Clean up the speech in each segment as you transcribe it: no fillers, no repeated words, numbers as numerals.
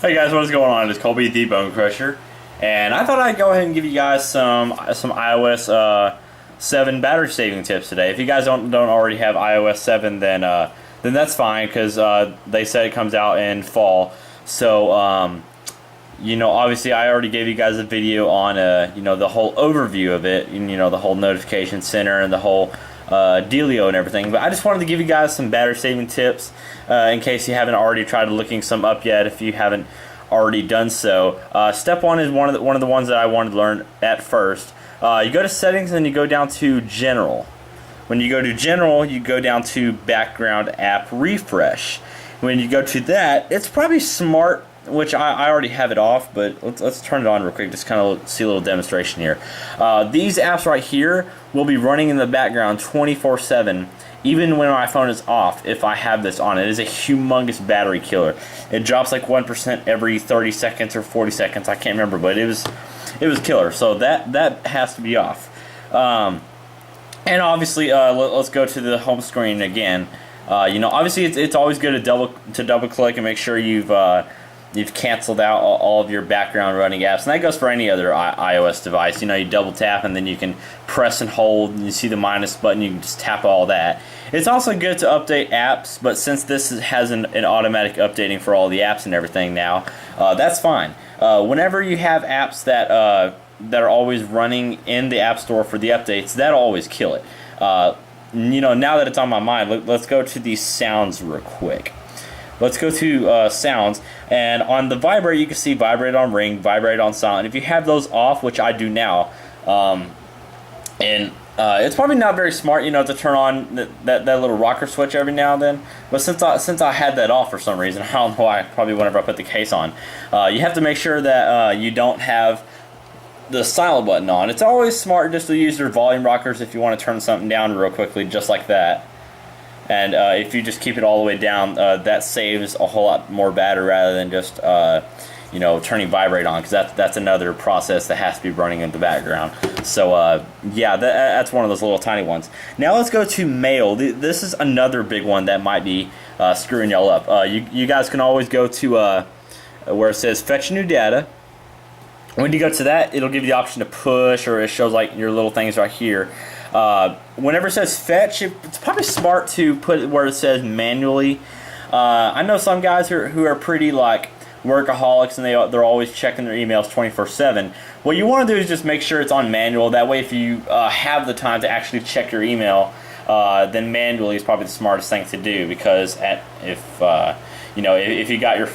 Hey guys, what is going on? It's Colby the Bone Crusher, and I thought I'd go ahead and give you guys some iOS 7 battery saving tips today. If you guys don't already have iOS 7, then that's fine, because they said it comes out in fall. So you know, obviously I already gave you guys a video on you know, the whole overview of it, you know, the whole notification center and the whole dealio and everything. But I just wanted to give you guys some battery saving tips in case you haven't already tried looking some up yet. If you haven't already done so, step one is one of the ones that I wanted to learn at first. You go to settings and you go down to general. When you go to general, you go down to background app refresh. When you go to that, it's probably smart, which I already have it off, but let's turn it on real quick, just kind of see a little demonstration here. These apps right here will be running in the background 24/7, even when my phone is off, if I have this on. It is a humongous battery killer. It drops like 1% every 30 seconds or 40 seconds, I can't remember, but it was killer. So that has to be off. And obviously, let's go to the home screen again. You know, obviously it's always good to double click and make sure you've canceled out all of your background running apps, and that goes for any other iOS device. You know, you double tap and then you can press and hold, and you see the minus button, you can just tap all that. It's also good to update apps, but since this has an automatic updating for all the apps and everything now, that's fine. Whenever you have apps that are always running in the App Store for the updates, that'll always kill it. You know, now that it's on my mind, let's go to these sounds real quick. Let's go to sounds, and on the Vibrate, you can see Vibrate on ring, Vibrate on silent. If you have those off, which I do now, and it's probably not very smart, you know, to turn on that little rocker switch every now and then. But since I had that off for some reason, I don't know why. Probably whenever I put the case on, you have to make sure that you don't have the silent button on. It's always smart just to use your volume rockers if you want to turn something down real quickly, just like that. And if you just keep it all the way down, that saves a whole lot more battery rather than just you know, turning Vibrate on, because that's another process that has to be running in the background. So yeah, that's one of those little tiny ones. Now let's go to mail. This is another big one that might be screwing y'all up. You guys can always go to where it says fetch new data. When you go to that, it'll give you the option to push, or it shows like your little things right here. Whenever it says fetch, it's probably smart to put it where it says manually. I know some guys who are pretty like workaholics, and they're always checking their emails 24/7. What you want to do is just make sure it's on manual. That way, if you have the time to actually check your email, then manually is probably the smartest thing to do. Because if you know, if you got your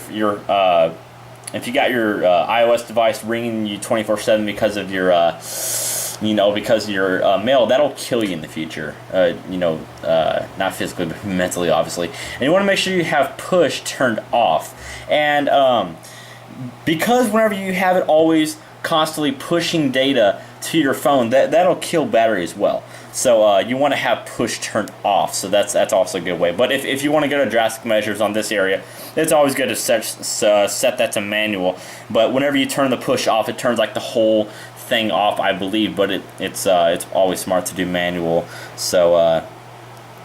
iOS device ringing you 24/7 because of your you know, because of your mail, that'll kill you in the future. You know, not physically, but mentally, obviously. And you want to make sure you have push turned off. And because whenever you have it always constantly pushing data to your phone, that'll kill battery as well. So you want to have push turned off. So that's also a good way. But if you want to go to drastic measures on this area, it's always good to set that to manual. But whenever you turn the push off, it turns like the whole thing off, I believe. But it's always smart to do manual. So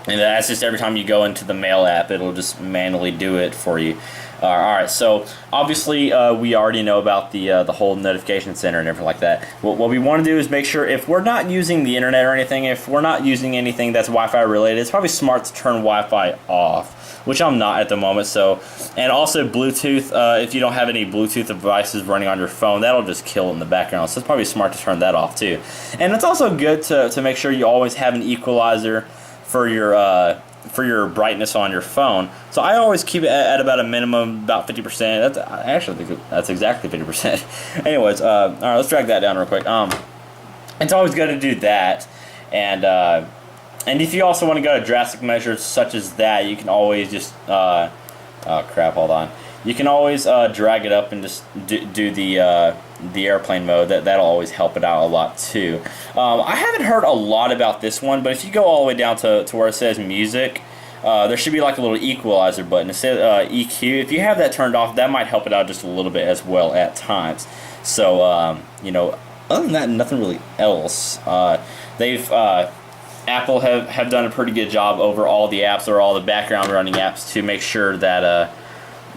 and that's just every time you go into the mail app, it'll just manually do it for you. Alright, so obviously we already know about the whole notification center and everything like that. What we want to do is make sure, if we're not using the internet or anything, if we're not using anything that's Wi-Fi related, it's probably smart to turn Wi-Fi off, which I'm not at the moment. So, and also Bluetooth, if you don't have any Bluetooth devices running on your phone, that'll just kill it in the background. So it's probably smart to turn that off too. And it's also good to make sure you always have an equalizer for your brightness on your phone. So I always keep it at about a minimum, about 50%. I actually think that's exactly 50%. Anyways, all right, let's drag that down real quick. It's always good to do that. And if you also want to go to drastic measures such as that, you can always just oh crap, hold on. You can always drag it up and just do the airplane mode. That'll always help it out a lot too. I haven't heard a lot about this one, but if you go all the way down to where it says music, there should be like a little equalizer button. It says EQ. If you have that turned off, that might help it out just a little bit as well at times. So you know, other than that, nothing really else. Apple have done a pretty good job over all the apps or all the background running apps to make sure that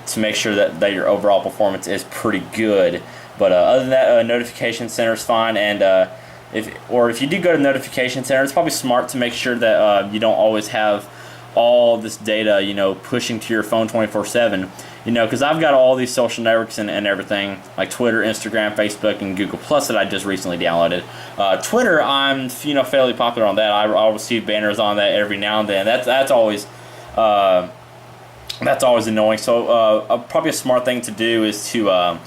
to make sure that your overall performance is pretty good. But other than that, notification center is fine, and if you do go to notification center, it's probably smart to make sure that you don't always have all this data, pushing to your phone 24/7. Because I've got all these social networks and everything, like Twitter, Instagram, Facebook, and Google Plus that I just recently downloaded. Twitter, I'm fairly popular on that. I'll receive banners on that every now and then. That's always annoying. So probably a smart thing to do is to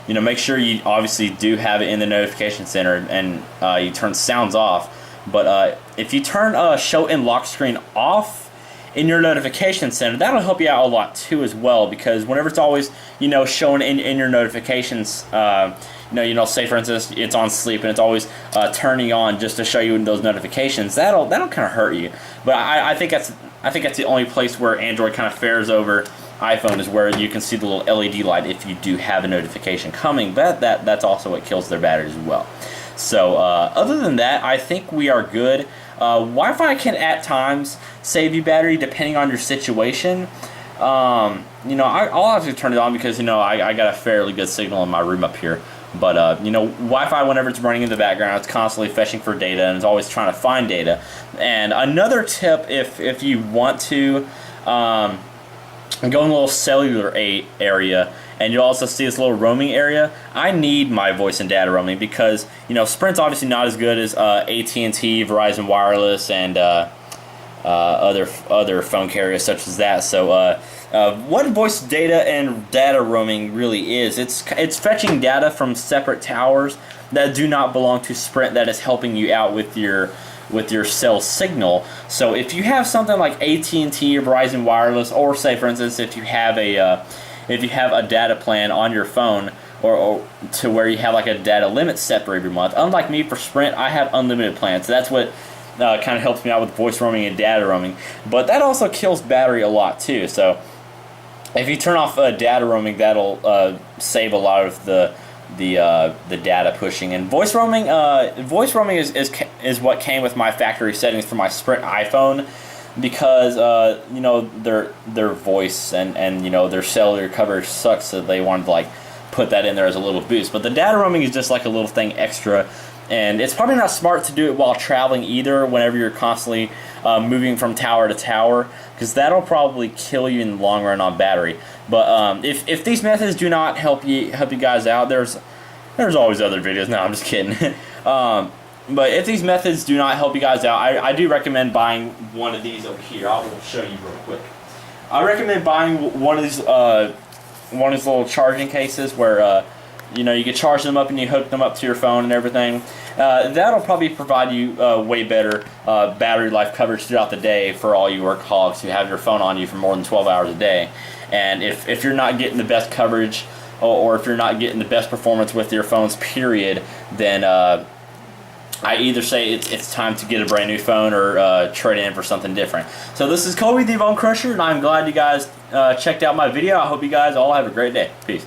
make sure you obviously do have it in the notification center, and you turn sounds off. But if you turn show in lock screen off in your notification center, that'll help you out a lot too as well, because whenever it's always showing in your notifications, say for instance it's on sleep and it's always turning on just to show you those notifications, that'll kind of hurt you. But I think that's the only place where Android kind of fares over iPhone, is where you can see the little LED light if you do have a notification coming. But that's also what kills their batteries as well. So other than that, I think we are good. Wi-Fi can at times save you battery depending on your situation. I'll have to turn it on because I got a fairly good signal in my room up here. But Wi-Fi, whenever it's running in the background, it's constantly fetching for data and it's always trying to find data. And another tip, if you want to go in a little cellular area, and you'll also see this little roaming area. I need my voice and data roaming because Sprint's obviously not as good as AT&T, Verizon Wireless, and other phone carriers such as that. So what voice data and data roaming really is, it's fetching data from separate towers that do not belong to Sprint, that is helping you out with your cell signal. So if you have something like AT&T or Verizon Wireless, or say for instance if you have a data plan on your phone, or to where you have like a data limit set for every month. Unlike me, for Sprint, I have unlimited plans. So that's what kind of helps me out with voice roaming and data roaming. But that also kills battery a lot too. So if you turn off data roaming, that'll save a lot of the data pushing. And voice roaming is what came with my factory settings for my Sprint iPhone, because their voice and their cellular coverage sucks, so they wanted to put that in there as a little boost. But the data roaming is just like a little thing extra, and it's probably not smart to do it while traveling either, whenever you're constantly moving from tower to tower, because that'll probably kill you in the long run on battery. But if these methods do not help you guys out, there's always other videos. No, I'm just kidding. But if these methods do not help you guys out, I do recommend buying one of these over here. I will show you real quick. I recommend buying one of these little charging cases where you can charge them up and you hook them up to your phone and everything. That'll probably provide you way better battery life coverage throughout the day for all you workaholics who have your phone on you for more than 12 hours a day. And if you're not getting the best coverage, or if you're not getting the best performance with your phones, period, then I either say it's time to get a brand new phone or trade in for something different. So this is Kobe the Bone Crusher, and I'm glad you guys checked out my video. I hope you guys all have a great day. Peace.